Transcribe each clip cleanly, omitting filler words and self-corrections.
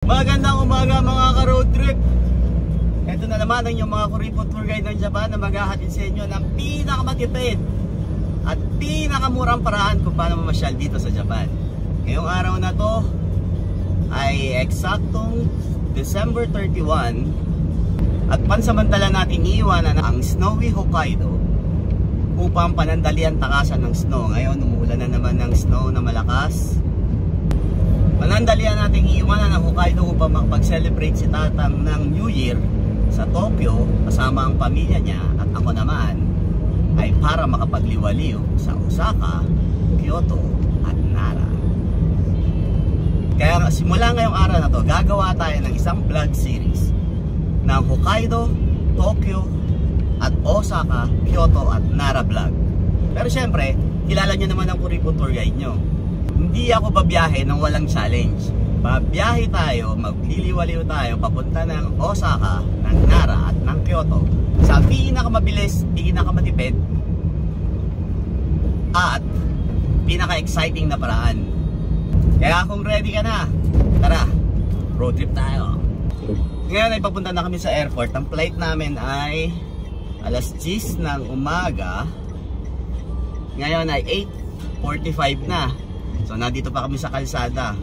Magandang umaga mga ka-road trip. Ito na naman ang inyong mga kuripot tour guide ng Japan na maghahatid sa inyo ng pinakamatipid at pinakamurang paraan kung paano mamasyal dito sa Japan. Ngayong araw na to ay eksaktong December 31 at pansamantala natin iiwanan ang snowy Hokkaido upang panandalian takasan ng snow. Ngayon umuulan na naman ng snow na malakas. Panandalian natin iiwanan ang Hokkaido upang makapag-celebrate si Tatang ng New Year sa Tokyo kasama ang pamilya niya, at ako naman ay para makapagliwaliw sa Osaka, Kyoto at Nara. Kaya simula ngayong araw na to, gagawa tayo ng isang vlog series ng Hokkaido, Tokyo at Osaka, Kyoto at Nara vlog. Pero syempre, kilala nyo naman ang kuripot tour guide nyo. Hindi ako babiyahe nang walang challenge. Babiyahe tayo, magliliwaliw tayo papunta ng Osaka, ng Nara at ng Kyoto sa pinakamabilis, pinakamatipid at pinaka-exciting na paraan. Kaya kung ready ka na, tara, road trip tayo. Ngayon ay papunta na kami sa airport. Ang flight namin ay alas 10 ng umaga. Ngayon ay 8:45 na. So nandito pa kami sa kalsada.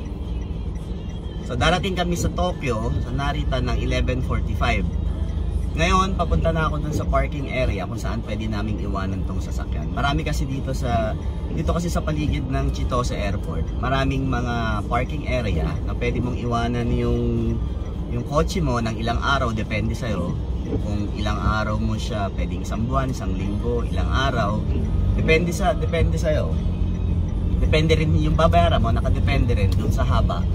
So darating kami sa Tokyo, sa Narita ng 11:45. Ngayon papunta na ako dun sa parking area kung saan pwede naming iwanan tong sasakyan. Marami kasi dito kasi sa paligid ng Chitose Airport. Maraming mga parking area na pwede mong iwanan yung kotse mo ng ilang araw, depende sa'yo. Kung ilang araw mo siya, pwedeng isang buwan, isang linggo, ilang araw. Depende sa'yo. Depende rin yung babayaran mo, nakadepende rin dun sa haba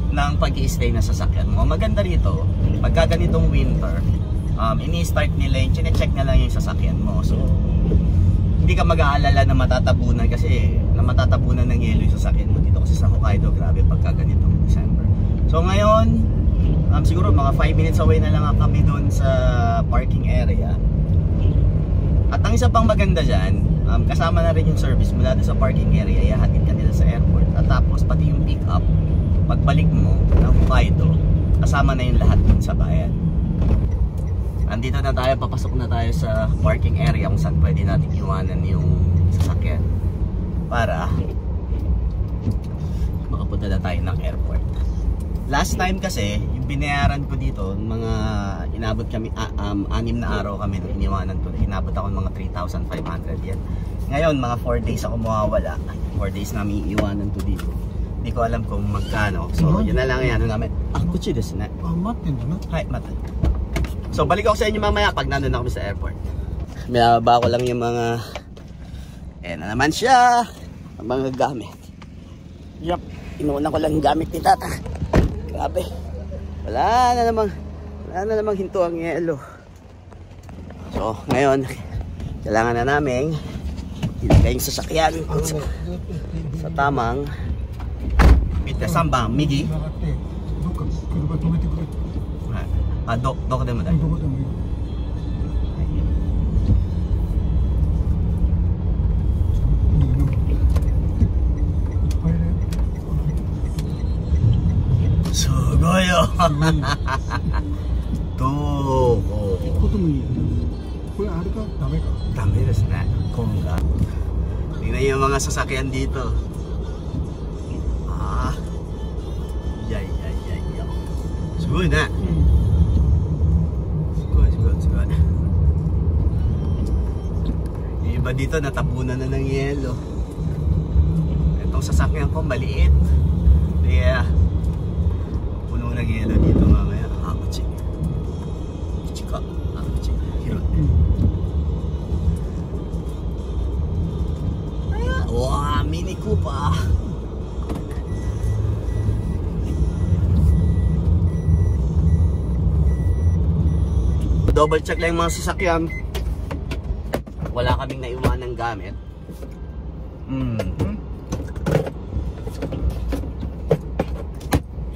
ng pag-i-stay na sasakyan mo. Maganda rito, pagka ganitong winter, ini-start nila yung chine-check na lang yung sasakyan mo. So, hindi ka mag-aalala na matatabunan ng yelo yung sasakyan mo dito kasi sa Hokkaido, grabe pagka ganitong December. So ngayon, siguro mga 5 minutes away na lang kami doon sa parking area. At ang isa pang maganda dyan, kasama na rin yung service mula doon sa parking area, ihahatid ka nila sa airport. At tapos pati yung pick up, pagbalik mo ng Hokkaido, kasama na yung lahat dun sa bayan. Andito na tayo, papasok na tayo sa parking area kung saan pwede natin iwanan yung sasakyan para makapunta na tayo ng airport. Last time kasi, yung binayaran ko dito, mga inabot kami, 6 na araw kami nung iniwanan ko. Inabot ako ng mga 3,500 yan. Ngayon, mga 4 days ako mawawala. 4 days namin iiwanan ko dito. Hindi ko alam kung magkano. So, yun na lang yan. Ano namin? Kuchi desu ne. Matten na na? Hai, matten. So, balik ako sa inyo mamaya pag nandun na kami sa airport. Minababa ko lang yung mga... na naman siya. Ang mga gamit. Yup. Inuuna ko lang yung gamit ni Tata. Grabe. Wala na namang hinto ang yelo. So, ngayon, kailangan na namin ilagay yung sasakyan sa tamang sambang, migi. Doko de mo dai. Sugoy yo. Dami desu ne. Konga. Tingnan yung mga sasakyan dito. Sugoy na. Sugoy. Yung iba dito natabunan na ng yelo. Itong sasakyan ko maliit. Kaya puno ng yelo dito mamaya. Kuchi. Kuchi ka. Kuchi. Hirot. Wow, Mini Cooper. Double check lang yung mga sasakyan. Wala kaming naiwan ng gamit.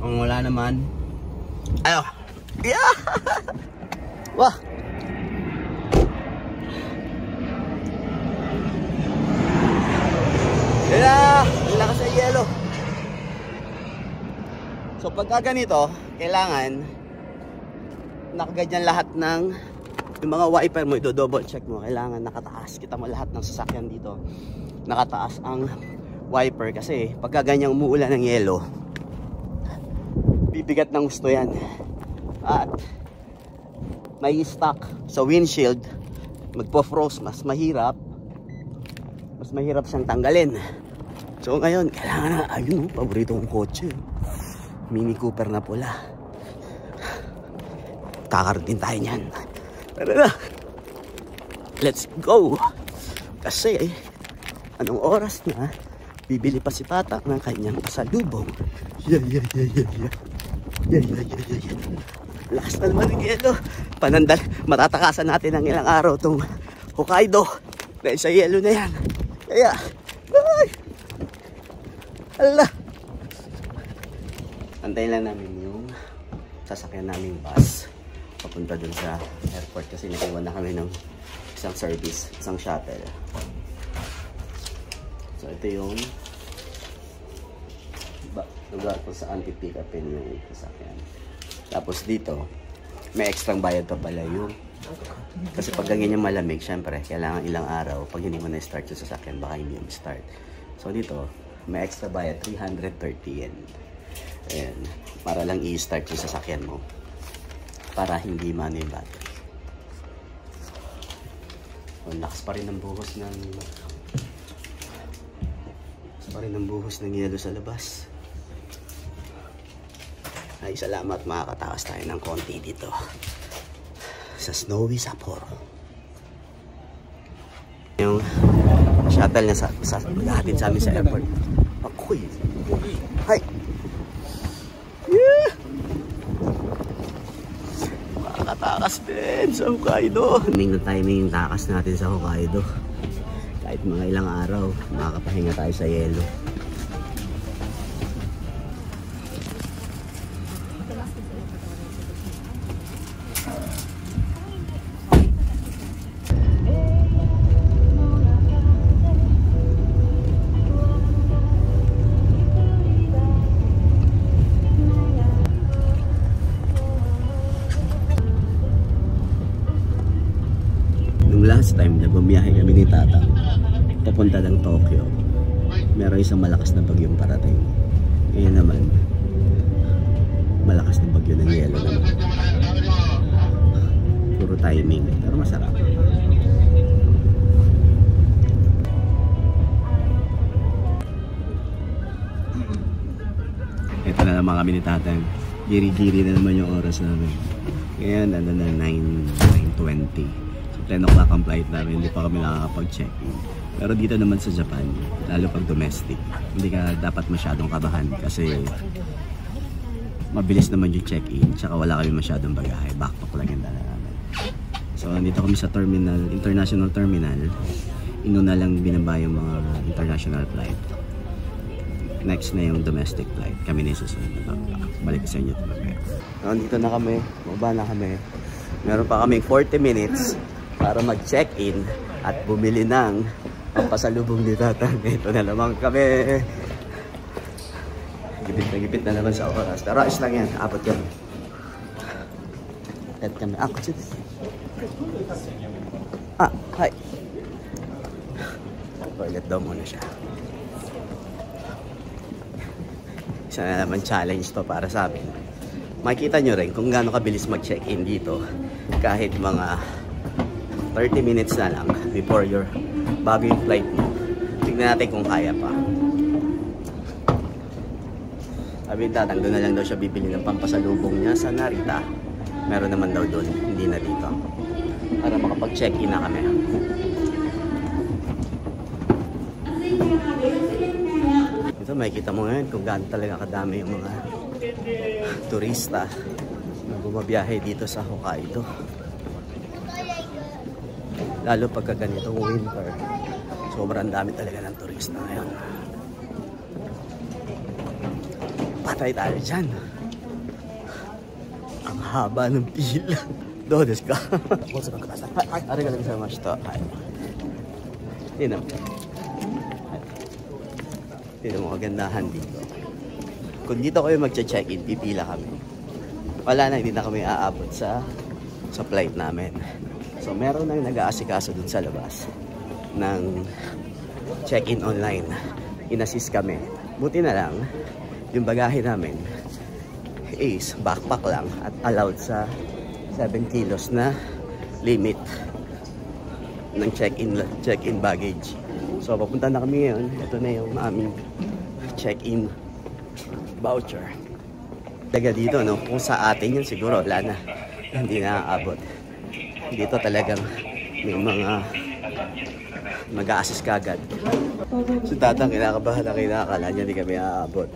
Kung wala naman, ayo. Yeah! Wah! Yan na! Ang lakas ng yelo. So pagka ganito, kailangan nakaganyan lahat ng yung mga wiper mo, i-double check mo. Kailangan nakataas. Kita mo lahat ng sasakyan dito. Nakataas ang wiper kasi pagka ganyan umuulan ng yelo, bibigat ng gusto yan. At may stock sa windshield, magpo-frost, mas mahirap siyang tanggalin. So ngayon, kailangan na, ayun, paborito kong kotse, Mini Cooper na pula. Kakarating tayo niyan. Tara na, let's go. Kasi anong oras na bibili pa si Tata ng kanyang pasalubong. Yeah. Lakas na naman ng yelo. Panandal, matatakasan natin ng ilang araw tong Hokkaido dahil sa yelo na yan. Kaya ay, ala, antayin lang namin yung sasakyan naming bus papunta dun sa airport kasi naiwan na kami ng isang service, isang shuttle. So ito yung lugar kung saan pipick upin yung sasakyan. Tapos dito may extra bayad pa pala yung kasi pag ganyan malamig, syempre kailangan ilang araw. Pag hindi mo na-start yung sasakyan, baka hindi mo start. So dito may extra bayad, 330 yen. Ayan, para lang i-start yung sasakyan mo para hindi mano yung battery. Ang lakas pa rin ng buhos ng yelo sa labas. Ay, salamat, makakatakas tayo ng konti dito sa snowy Sapporo. Yung shuttle na maghahatid sa amin sa airport. Akoy! Hi! Yeah! Makakatakas din sa Hokkaido. Timing yung takas natin sa Hokkaido. Kahit mga ilang araw, makakapahinga tayo sa yelo. Last time na bumiyahe kami ni Tata papunta ng Tokyo, meron isang malakas na bagyong parating. Ngayon naman malakas na bagyo ng yelo naman. Puro timing pero masarap. Ito na naman kami ni Tata, giri-giri na naman yung oras namin. Ngayon ano na 9:20. 10 o'clock ang flight namin, hindi pa kami nakakapag-check-in. Pero dito naman sa Japan, lalo pag domestic, hindi ka dapat masyadong kabahan kasi mabilis naman yung check-in, tsaka wala kami masyadong bagahe, backpack lang yung dala namin. So nandito kami sa terminal, international terminal, inuna lang binaba yung mga international flight. Next na yung domestic flight, kami na yung susunod na backpack. Balik sa inyo ito mamaya. Nandito na kami, baba na kami. Meron pa kaming 40 minutes para mag-check-in at bumili ng pampasalubong ni Tata. Ito na naman kami. Gipit na naman sa oras. Pero ayos lang yan. Apat kami. At kami. Ako dito. Hi. Toilet daw muna siya. Isa na naman challenge to para sa amin. Makikita nyo rin kung gaano kabilis mag-check-in dito. Kahit mga 30 minutes na lang before bago yung flight mo. Tignan natin kung kaya pa. Sabi ni Tatang, doon na lang daw siya bibili ng pampasalubong niya sa Narita. Meron naman daw doon, hindi na dito. Para makapag-check-in na kami. Ito, makikita mo ngayon kung gaano talaga kadami yung mga turista na bumabiyahe dito sa Hokkaido. Lalo pagka ganitong winter, sobrang dami talaga ng turista ngayon. Patay tayo dyan. Ang haba ng pila. Do desu ka? Arigatou gozaimashita. Tignan mo kagandahan dito. kung dito kayo magche-check-in, pipila kami. Wala na, hindi na kami aabot sa flight namin. So meron nang nag-aasikaso dun sa labas ng check-in online. In-assist kami. Buti na lang, yung bagahe namin is backpack lang at allowed sa 7 kilos na limit ng check-in baggage. So papunta na kami ngayon. Ito na yung aming check-in voucher. Taga dito, no? Kung sa atin yun siguro wala na, hindi na aabot. Dito talagang may mga mag-a-assist kagad. So tatang kinakabahan na kinakala niya hindi kami aabot.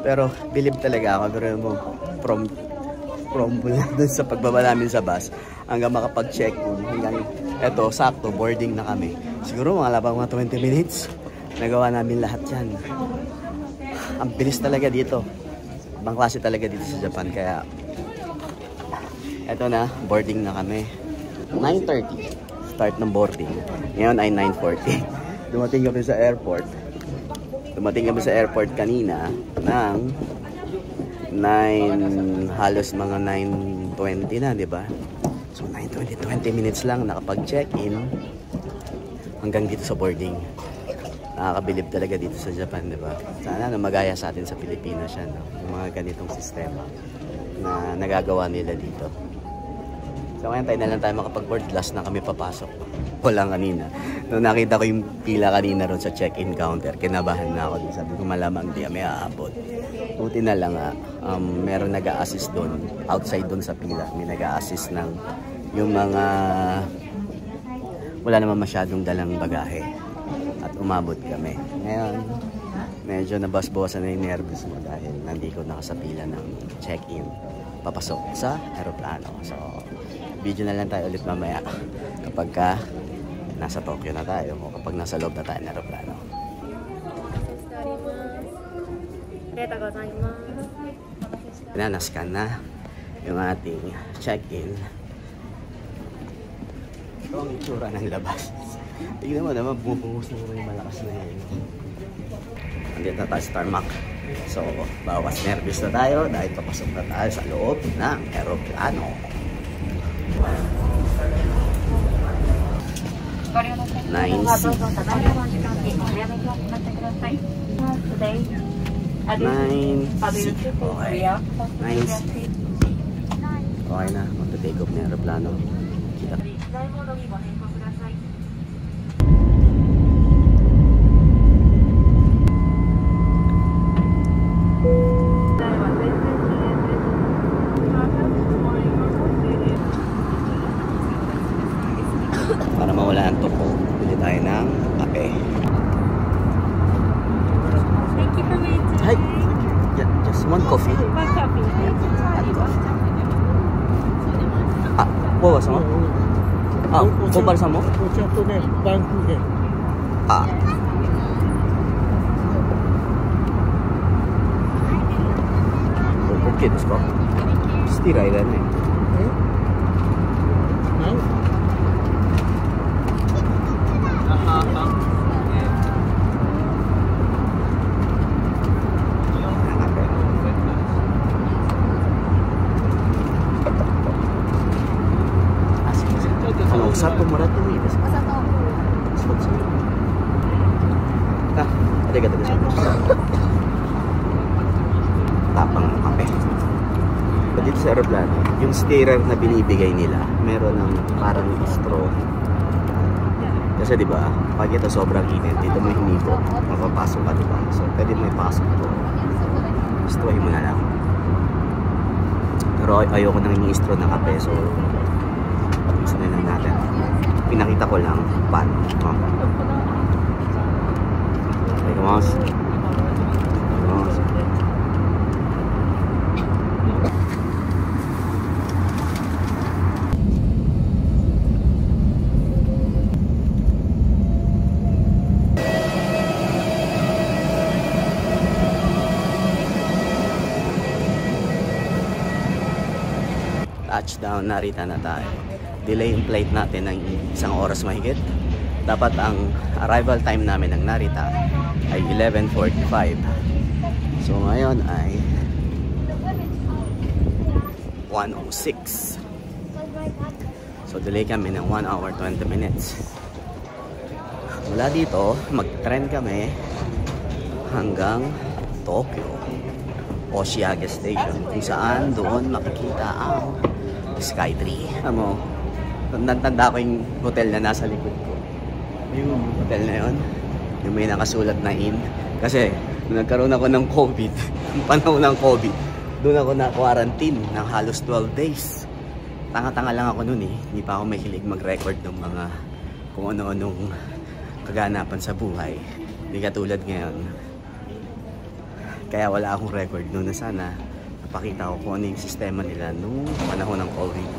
Pero believe talaga ako, pero mo from dun sa pagbaba namin sa bus hanggang makapag-check-in, hanggang eto sakto boarding na kami. Siguro mga labang mga 20 minutes nagawa namin lahat yan. Ang bilis talaga dito. Ibang klase talaga dito sa Japan. Kaya eto na, boarding na kami. 9:30 start ng boarding. Ngayon ay 9:40. Dumating kami sa airport. Kanina ng 9, halos mga 9:20 na, di ba? So 20 minutes lang nakapag-check-in hanggang dito sa boarding. Nakakabilib talaga dito sa Japan, di ba? Sana na magaya sa atin sa Pilipinas yan, no? Yung mga ganitong sistema na nagagawa nila dito. So ngayon tayo na lang tayo makapag-board. Last na kami papasok. Walang kanina. Nung nakita ko yung pila kanina ron sa check-in counter, kinabahan na ako din. Sabi ko malamang di kami aabot. Buti na lang meron nag-a-assist doon. Outside doon sa pila. May nag-a-assist ng yung mga wala naman masyadong dalang bagahe. At umabot kami. Ngayon, medyo nabasbosan na yung nervous mo dahil nandito nakasapila ng check-in papasok sa aeroplano. So, video na lang tayo ulit mamaya kapag nasa Tokyo na tayo o kapag nasa loob na tayo ng aeroplano. Na-scan na yung ating check-in. Ito ang itsura ng labas. Tignan mo naman, bumubuhos na yung malakas na yun. Andito na tayo sa tarmac. So, bawas nervous na tayo dahil papasok na tayo sa loob ng aeroplano. Nice. Nice. Okay na, magta-take off na yung aeroplano. Kita. Para mawala ang tuko, bili tayo ng kape. Thank you for waiting. Hi. Yeah, just one coffee. One coffee. Ah, こうはさま? Ah, こばるさんも? お茶とね、バンクで。Ah. OK ですか? Still 間ね. Satu murato mo ibas. Arigato gozaimasu. Tapang ng kape. Dito sa aeroplano, yung stirrer na binibigay nila, meron ng parang straw. Kasi di ba, pag ito sobrang init, dito mo hinipot, mapapasok ka, di ba? So, pwede mo ipasok ito. Straw mo na lang. Pero ayoko nang i-straw na kape, so gusto na lang natin. Pinakita ko lang paano. Vamos. Vamos. Touchdown, narita na tayo. Delay yung flight natin ng 1 oras mahigit. Dapat ang arrival time namin ng Narita ay 11:45. So ngayon ay 1:06. So delay kami ng 1 hour 20 minutes. Mula dito, mag-train kami hanggang Tokyo Oshiage Station, kung saan doon makikita ang Skytree. Ano, nantanda ko yung hotel na nasa likod ko. Yung hotel na yun, yung may nakasulat na inn. Kasi nung nagkaroon ako ng COVID, yung panahon ng COVID, doon ako na-quarantine ng halos 12 days. Tanga-tanga lang ako noon eh. Hindi pa ako mahilig mag-record ng mga kung ano-anong kaganapan sa buhay. Hindi katulad ngayon. Kaya wala akong record noon na sana napakita ko kung ano yung sistema nila nung panahon ng COVID.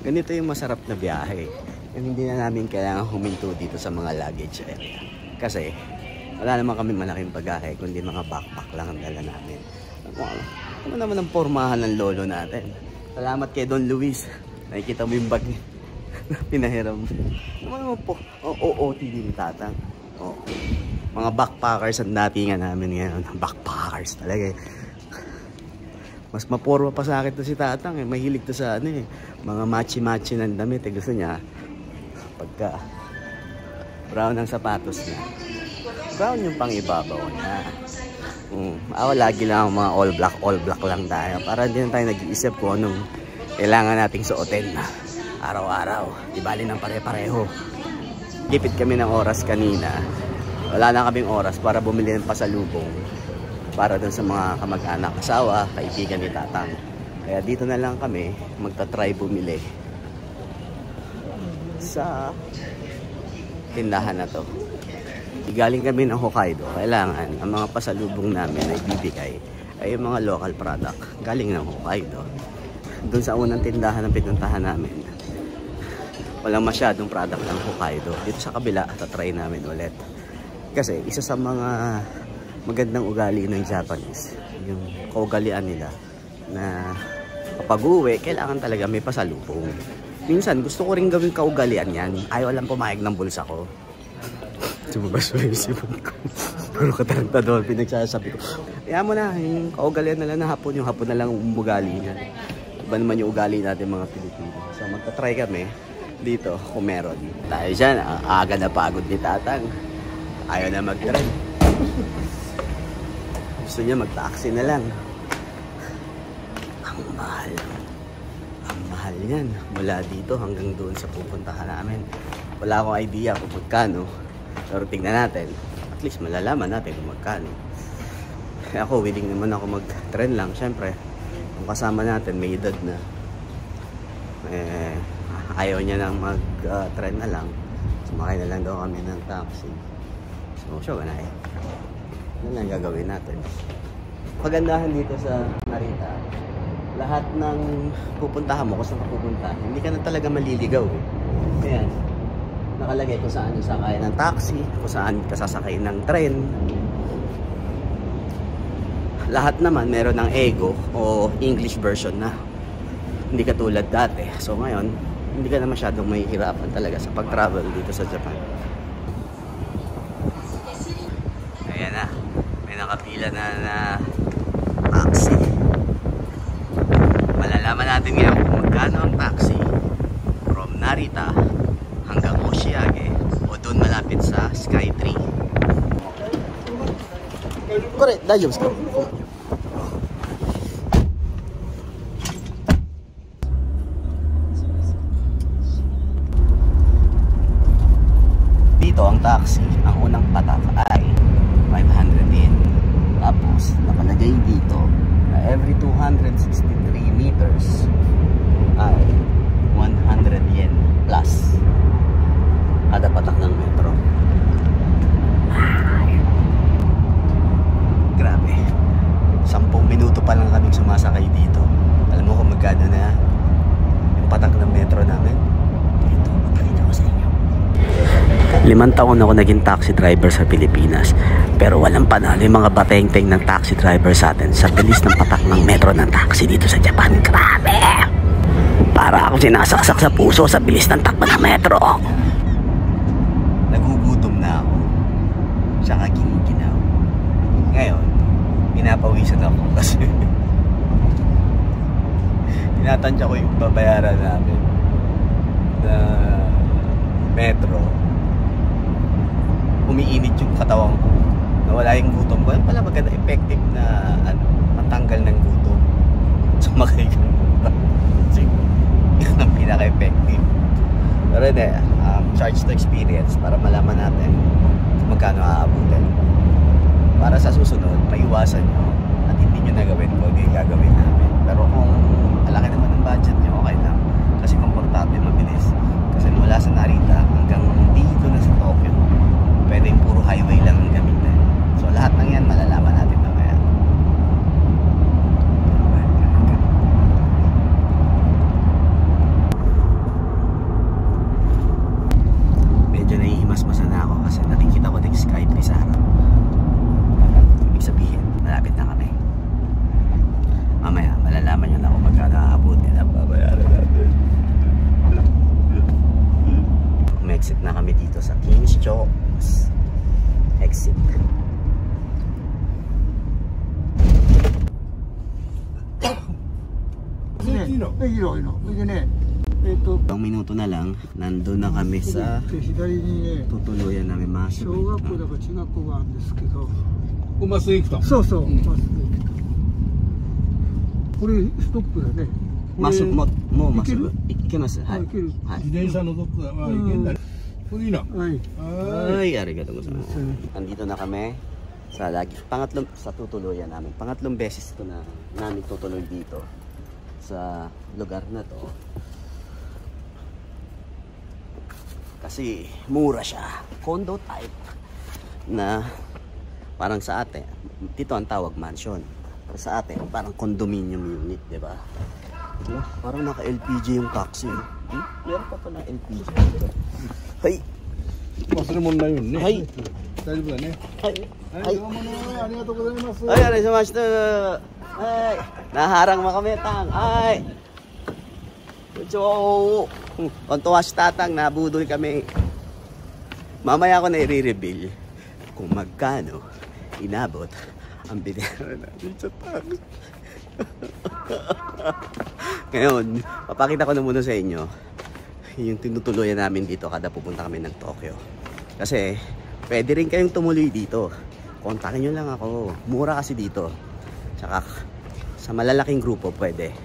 Ganito yung masarap na biyahe. Yung hindi na namin kailangan huminto dito sa mga luggage area. Kasi wala naman kami malaking bagahe, kundi mga backpack lang ang dala namin. Ano naman ang pormahan ng lolo natin. Salamat kay Don Luis. Nakikita mo yung bag niya na pinahiram. Naman po, OOT din tatang. Oh. Mga backpackers ang datingan namin ngayon. Backpackers talaga eh. Mas maporma pa sa akin to si tatang eh. Mahilig to sa ano eh. Mga matchy-matchy ng damit eh. Gusto niya pagka brown ang sapatos niya. Brown yung pang ibabaw niya. Ako lagi lang mga all black lang tayo. Para hindi na tayo nag-iisip kung anong kailangan nating suotin araw-araw. Di bali ng pare-pareho. Gipit kami ng oras kanina. Wala na kaming oras para bumili ng pasalubong para dun sa mga kamag-anak, asawa, kaibigan ni tatang. Kaya dito na lang kami magta-try bumili sa tindahan na to. Galing kami ng Hokkaido. Kailangan ang mga pasalubong namin ay bibigay ay yung mga local product galing ng Hokkaido. Doon sa unang tindahan ng pinuntahan namin, walang masyadong product ng Hokkaido. Dito sa kabila, tatry namin ulit. Kasi isa sa mga magandang ugali ng Japanese, yung kaugalian nila na kapag uwi, kailangan talaga may pasalubong. Minsan, gusto ko rin gawing kaugalian yan. Ayaw lang pumayag ng bulsa ko. Sumabas mo yung isipan ko. Pero katarantado, pinagsasabi ko. Kaya mo na, yung kaugalian na lang na hapon, yung hapon na lang umugali niya. Iba naman yung ugali natin mga Pilipino. So magta-try kami dito kung meron. Tayo dyan, aga na pagod ni tatang. Ayaw na mag-train. Gusto niya mag-taxi na lang. Ang mahal. Ang mahal yan. Mula dito hanggang doon sa pupuntahan namin. Wala akong idea kung magkano. Pero tingnan natin. At least malalaman natin kung magkano. Ako, willing naman ako mag-train lang. Siyempre, kung kasama natin, may edad na. Ayaw niya nang mag-train na lang. Sumakay na lang daw kami ng taxi. So, sure na eh. Yan lang gagawin natin. Pagandahan dito sa Narita, lahat ng pupuntahan mo, kung saan ka pupunta, hindi ka na talaga maliligaw eh. Ayan. Nakalagay kung saan yung sakay ng taxi, kung saan ka sasakay ng tren. Lahat naman meron ng Ego o English version na. Hindi katulad dati. So ngayon, hindi ka na masyadong mahihirapan talaga sa pag-travel dito sa Japan. Ayan na. May nakapila na taxi. Malalaman natin ngayon kung magkano ang taxi from Narita hanggang Oshiage o doon malapit sa Skytree. Correct, dayo ka. Dito ang taxi, ang unang patak ay 500 yen. Tapos nakalagay dito na every 263 meters ay 100 yen plus kada patak ng metro. Grabe, 10 minuto pa lang kaming sumasakay dito. Alam mo kung magkano na yung patak ng metro namin? Dito, magpalita ko sa inyo. 5 taon ako naging taxi driver sa Pilipinas, pero walang panalo yung mga bateng-teng ng taxi driver sa atin sa bilis ng patak ng metro ng taxi dito sa Japan. Grabe! Para ako sinasaksak sa puso sa bilis ng takbo ng metro. Nagugutom na ako, tsaka kiniginaw. Ngayon, pinapawisan ako kasi tinatansya ko yung babayaran namin na metro. Umiinit yung katawan ko, nawala yung gutom ko. Yan pala maganda, effective na matanggal ng gutom. Sumakay ka yun ang pinaka-effective. Pero hindi, charge to experience para malaman natin magkano aabutin. Para sa susunod, maiwasan nyo at hindi nyo nagawin ko, hindi gagawin namin. Pero kung malaki naman ang budget nyo, okay lang. Kasi komportable, mabilis. Kasi mula sa Narita hanggang dito na sa Tokyo, pwedeng puro highway lang ang gamitin. So lahat ng yan malalaman natin mamaya. Medyo naihimas-masa na ako kasi nakikita ko yung Skype sa harap. Ibig sabihin, malapit na kami. Mamaya, malalaman nyo na kung magkano aabutin ang babayaran natin. Exit na kami dito sa King's Chocos. Exit. Ilang minuto na lang, nandun na kami sa tutuluyan namin masuk. Masuk mo, masuk. Ikimasu. Hai. Ay, arigatou gozaimasu. Andito na kami sa sa tutuluyan namin. Pangatlong beses ito na namin tutuloy dito sa lugar na to. Kasi mura siya. Condo type na parang sa atin. Dito ang tawag mansion. Pero sa atin parang condominium unit, 'di ba? Parang naka-LPG yung taxi. Meron pa pa ng LPG dito. Hay! Masalaman na yun, ne? Hay! Daijoubu da ne? Hay! Hay! Arigatou gozaimasu. Ay, arigatou. Ay! Naharang mo kami, Tang. Ay! So, kontuwa si Tatang, nabudol kami. Mamaya ko na i-reveal kung magkano inabot ang binayaran natin sa tax. Ngayon, papakita ko na muna sa inyo yung tinutuluyan namin dito kada pupunta kami ng Tokyo. Kasi pwede rin kayong tumuloy dito. Kontakin nyo lang ako. Mura kasi dito. Tsaka sa malalaking grupo pwede.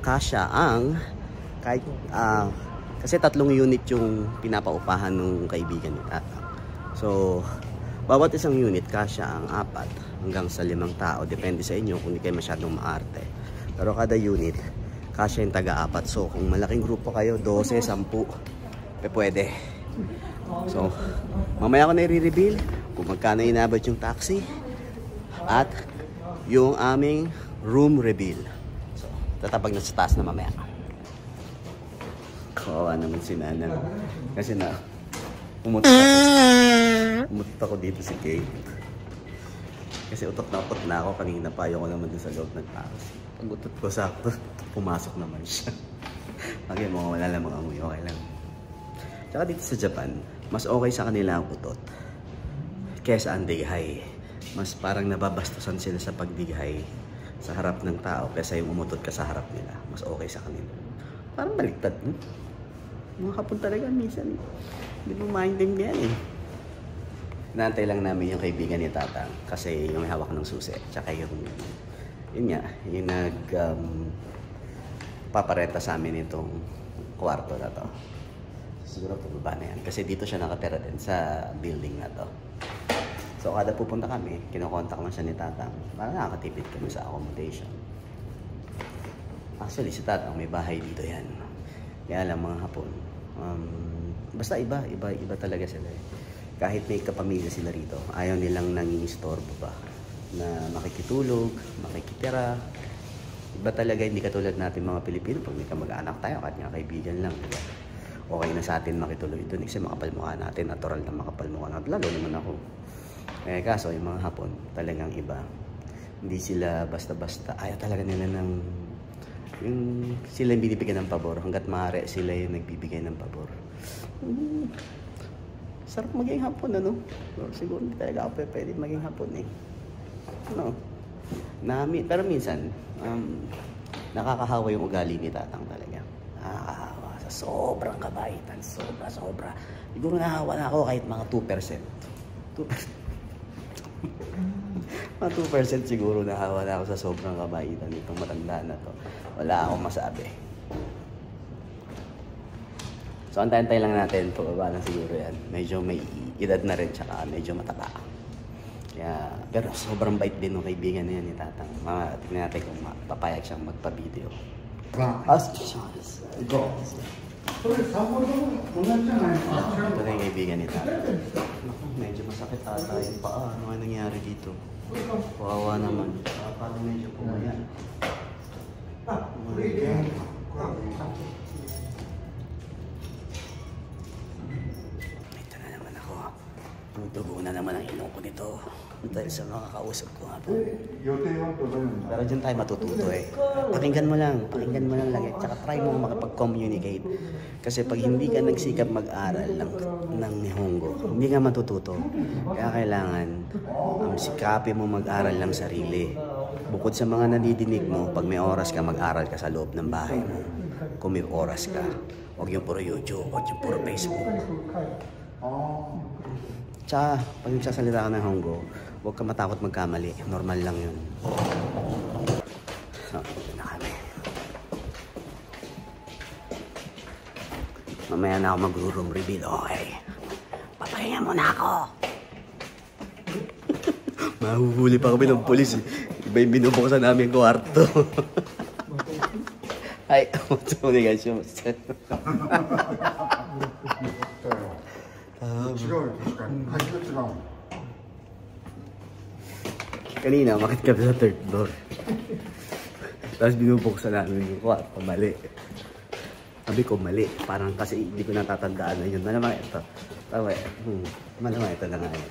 Kasya ang kahit kasi 3 unit yung pinapaupahan ng kaibigan ni Tata. So bawat isang unit kasya ang 4 hanggang sa 5 tao. Depende sa inyo kung hindi kayo masyadong maarte. Pero kada unit kasya yung taga-4. So kung malaking grupo kayo, 12, 10, pwede. So mamaya ko na i-reveal kung magkano inabot yung taxi at yung aming room reveal. So tatapag na sa taas na mamaya. Kawawa naman si Nana. Kasi na umutot ako dito si Kate. Kasi utot na ako kanina pa. Ayaw ko naman dun sa loob ng taxi. Pag utot ko sakto, pumasok naman siya. Okay, mga wala lang mga amoy. Okay lang. Tsaka dito sa Japan, mas okay sa kanila ang utot kesa ang dighay. Mas parang nababastusan sila sa pagdighay sa harap ng tao kesa yung umutot ka sa harap nila. Mas okay sa kanila. Parang baliktad. Mga kapon talaga minsan. Hindi mo maintindihan eh. Inaantay lang namin yung kaibigan ni Tatang kasi yung may hawak ng susi. Tsaka yung nga, yung paparenta sa amin itong kwarto na to. Siguro pababa na yan. Kasi dito siya nakatira din sa building na to. So kada pupunta kami, kinokontak lang siya ni Tatang para nakakatipid kami sa accommodation. Actually si Tatang may bahay dito yan. Kaya lang mga Hapon. Basta iba talaga sila eh. Kahit may kapamilya sila rito, ayaw nilang nangingistorbo ba na makikitulog, makikitira. Iba talaga, hindi katulad natin mga Pilipino. Pag may kamag-anak tayo, kahit nga kaibigan lang, diba? Okay na sa atin makituloy doon kasi makapal mukha natin, natural na makapal mukha natin. Lalo naman ako. Eh kaso yung mga Hapon talagang iba. Hindi sila basta-basta. Ayaw talaga nila ng yung sila yung binibigyan ng pabor. Hanggat maaari sila yung nagbibigay ng pabor. Sarap maging Hapon, ano? Siguro hindi talaga ako pwede maging Hapon eh. ano, pero minsan, nakakahawa yung ugali ni Tatang talaga. Nakakahawa sa sobrang kabaitan, sobra. Siguro nahawa na ako kahit mga 2%. 2%. Mga 2% siguro nahawa na ako sa sobrang kabaitan nitong matanda na to. Wala akong masabi. So, antay-antay lang natin. Pababa na siguro yan. Medyo may edad na rin, tsaka medyo mataba. Kaya, pero sobrang bait din ng kaibigan na yan ni Tatang. Tingnan natin kung papayag siyang magpa-video. Go! Ito na yung kaibigan ni Tatang. Medyo masakit ata yung paa. Ano nga nangyari dito? Kawawa naman. Parang medyo pumayan. Ito na naman ako. Tutubo na naman ang ilong ko nito. Dahil sa mga kausap ko nga po. Pero dyan tayo matututo eh. Pakinggan mo lang lagi. Tsaka try mo makapag-communicate. Kasi pag hindi ka nagsikap mag-aral ng Nihongo, hindi ka matututo. Kaya kailangan sikapin mo mag-aral ng sarili. Bukod sa mga nadidinig mo, pag may oras ka, mag-aral ka sa loob ng bahay mo. Kung may oras ka, huwag yung puro YouTube, huwag yung puro Facebook. Tsaka, pag nagsasalita ka ng Honggo, huwag ka matakot magkamali. Normal lang yun. So, ito na kami. Mamaya na ako mag-room reveal, okay? Papahinga muna ako. Mahuhuli pa kami ng polis eh. Iba yung binubuksan namin kwarto. Ay, komunikasyon. Kanina, makit kami sa third floor. Tapos binubuksan namin yung kwarto. Mali. Sabi ko, mali. Parang kasi hindi ko natatandaan na yun. Malamang ito. Tawa eh. Malamang ito na nga eh.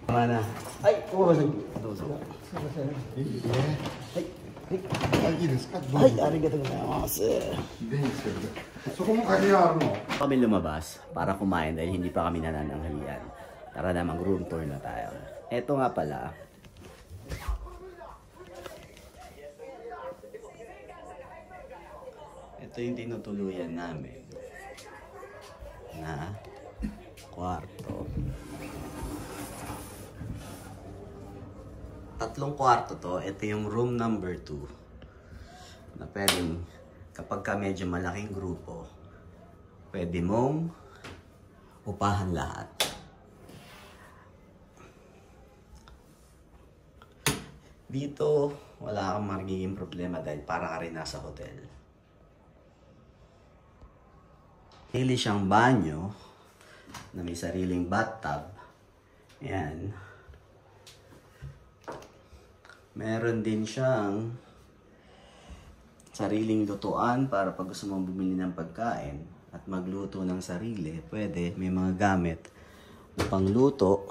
Tama na. Ay! Kumabasag. Ay! Ay! Arigatou gozaimasu. Kami lumabas para kumain dahil hindi pa kami nanananghalian. Tara na, mag-room tour na tayo. Eto nga pala. Ito yung tinutuluyan namin na kwarto. 3 kwarto to. Ito yung room number 2. Na pwedeng, kapag ka medyo malaking grupo, pwede mong upahan lahat. Dito, wala kang magiging problema dahil para ka rin nasa hotel. Sarili siyang banyo na may sariling bathtub. Ayan. Meron din siyang sariling lutuan para pag gusto mong bumili ng pagkain at magluto ng sarili. Pwede, may mga gamit na pangluto,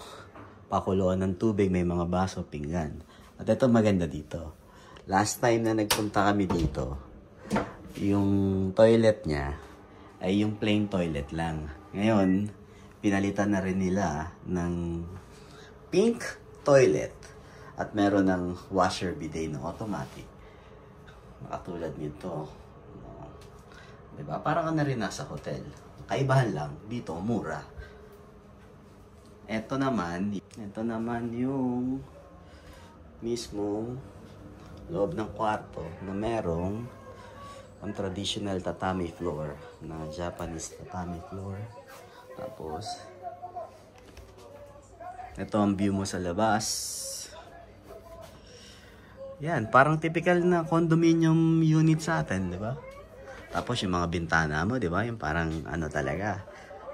pakuluan ng tubig, may mga baso, pinggan. At ito maganda dito. Last time na nagpunta kami dito, yung toilet niya ay yung plain toilet lang. Ngayon, pinalitan na rin nila ng pink toilet. At meron ng washer bidet na automatic. Katulad nito. Diba? Parang ka na rin nasa hotel. Kaibahan lang. Dito, mura. Ito naman yung mismong loob ng kwarto na merong ang traditional tatami floor na Japanese tatami floor. Tapos ito ang view mo sa labas. Yan, parang typical na condominium unit sa atin, di ba? Tapos yung mga bintana mo, di ba? Yung parang ano talaga,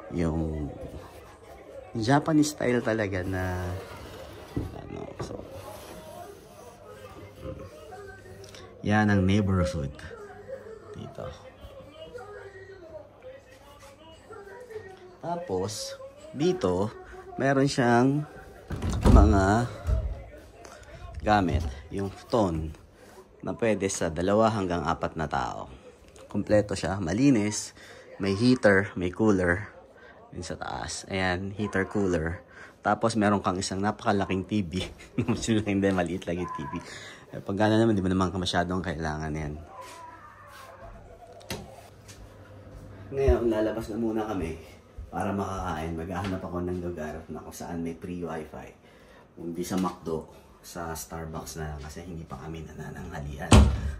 yung Japanese style talaga na ano, so yan ang neighborhood dito. Tapos dito meron siyang mga gamit, yung futon na pwede sa 2 hanggang 4 na tao. Kompleto siya, malinis, may heater, may cooler din sa taas. Ayan, heater, cooler. Tapos meron kang isang napakalaking TV. Hindi, maliit lang yung TV. Pag gano'n naman, di mo naman ka masyadong kailangan yan. Ngayon, lalabas na muna kami para makakain. Maghahanap ako ng lugar na kung saan may free wifi. Hindi sa McDo, sa Starbucks na lang kasi hindi pa kami nanananghalian.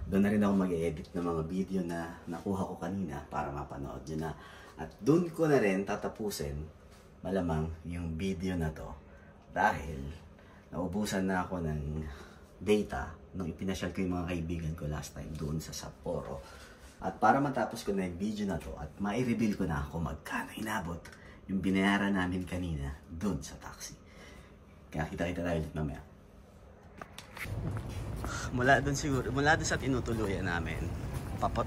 Doon na rin ako mag-edit ng mga video na nakuha ko kanina para mapanood nyo na. At doon ko na rin tatapusin malamang yung video na to dahil naubusan na ako ng data nung ipinasyal ko yung mga kaibigan ko last time doon sa Sapporo. At para matapos ko na yung video na to at mai-reveal ko na kung magkano inabot yung binayaran namin kanina doon sa taxi. Kaya kita-kita tayo ulit mamaya. Mula doon sa tinutuluyan namin,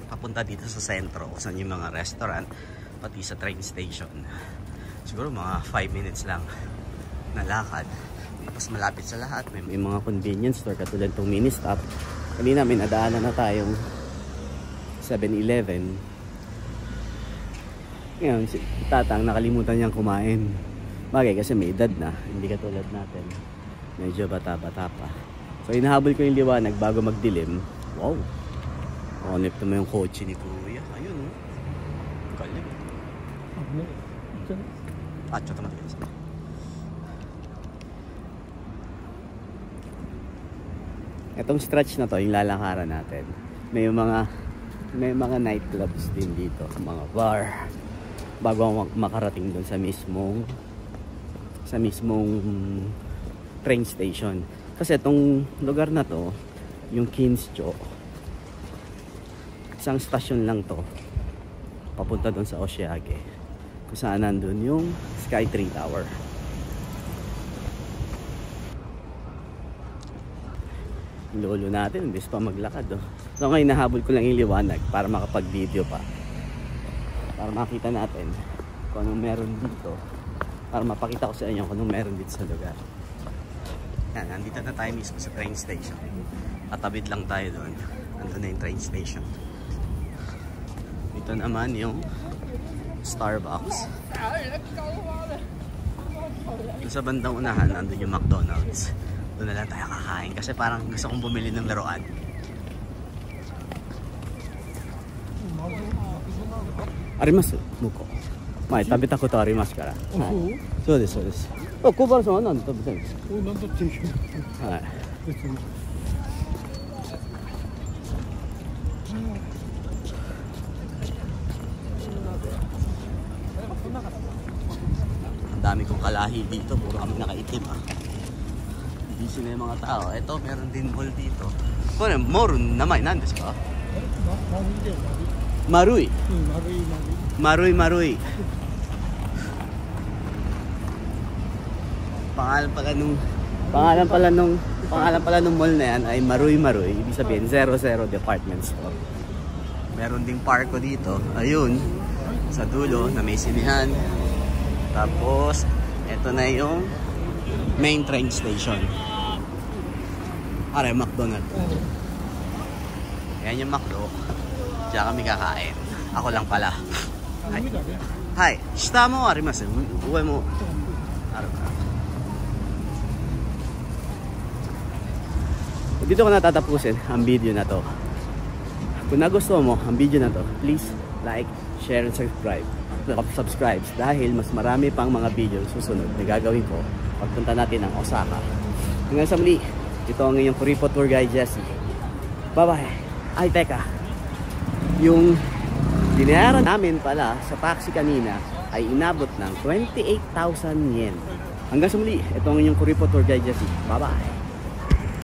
papunta dito sa sentro kung saan yung mga restaurant, pati sa train station. Siguro mga 5 minutes lang na lakad. Tapos malapit sa lahat, may mga convenience store katulad itong mini stop. Kanina may nadaanan na tayong 7-Eleven. Ngayon, si Tatang nakalimutan niyang kumain. Bagay kasi may edad na, hindi katulad natin. Medyo bata-bata pa. So inahabol ko yung liwanag bago magdilim. Wow! Onip naman yung kotse ni Kuya. Ayun oh. Galing. Pacho naman yun. Itong stretch na to, yung lalakaran natin. May mga nightclubs din dito, mga bar. Bago makarating doon sa mismong train station. Kasi itong lugar na to, yung Kinsjo, isang stasyon lang to papunta doon sa Oshiage kung saan nandun yung Skytree Tower. Lolo natin, imbes pa maglakad oh. So ngayon nahabol ko lang yung liwanag para makapag video pa, para makita natin kung anong meron dito, para mapakita ko sa inyo kung anong meron dito sa lugar. Yan, nandito na tayo mismo sa train station. Tatawid lang tayo doon. Nandun na yung train station. Ito naman yung Starbucks. Doon sa bandang unahan, nandun yung McDonald's. Doon na lang tayo kakain kasi parang gusto kong bumili ng laruan. Arimasu, muko. Mai, tabita ko to arimasu kara. So desu, so desu. Kobaru-sanは何で食べたいんですか？何だっていいよ。はい。別に。Ang dami kong kalahi dito, puro kami nakaitim ah. Busy na yung mga tao. Ito, meron din mall dito. Kone, mall namay, nan desu ka? Marui. Marui. Pangalan pala nung mall na yan ay Marui. Ibig sabihin 00 department store. Meron ding parko dito. Ayun, sa dulo na may sinihan. Tapos ito na yung main train station. Are McDonald's. Yan yung McDo. Diyan kami kakain. Ako lang pala. Hi. Shita mo arimasu. Uwe mo. Dito ko natatapusin ang video na to. Kung nagustuhan mo ang video na to, please like, share, and subscribe. Dahil mas marami pang mga video susunod na gagawin ko pagpunta natin ng Osaka. Hanggang sa muli, ito ang iyong Kuripo Tour Guide Jesse. Bye bye. Ay teka, yung binayaran namin pala sa taxi kanina ay inabot ng 28,000 yen. Hanggang sa muli, ito ang iyong Kuripo Tour Guide Jesse. Bye bye.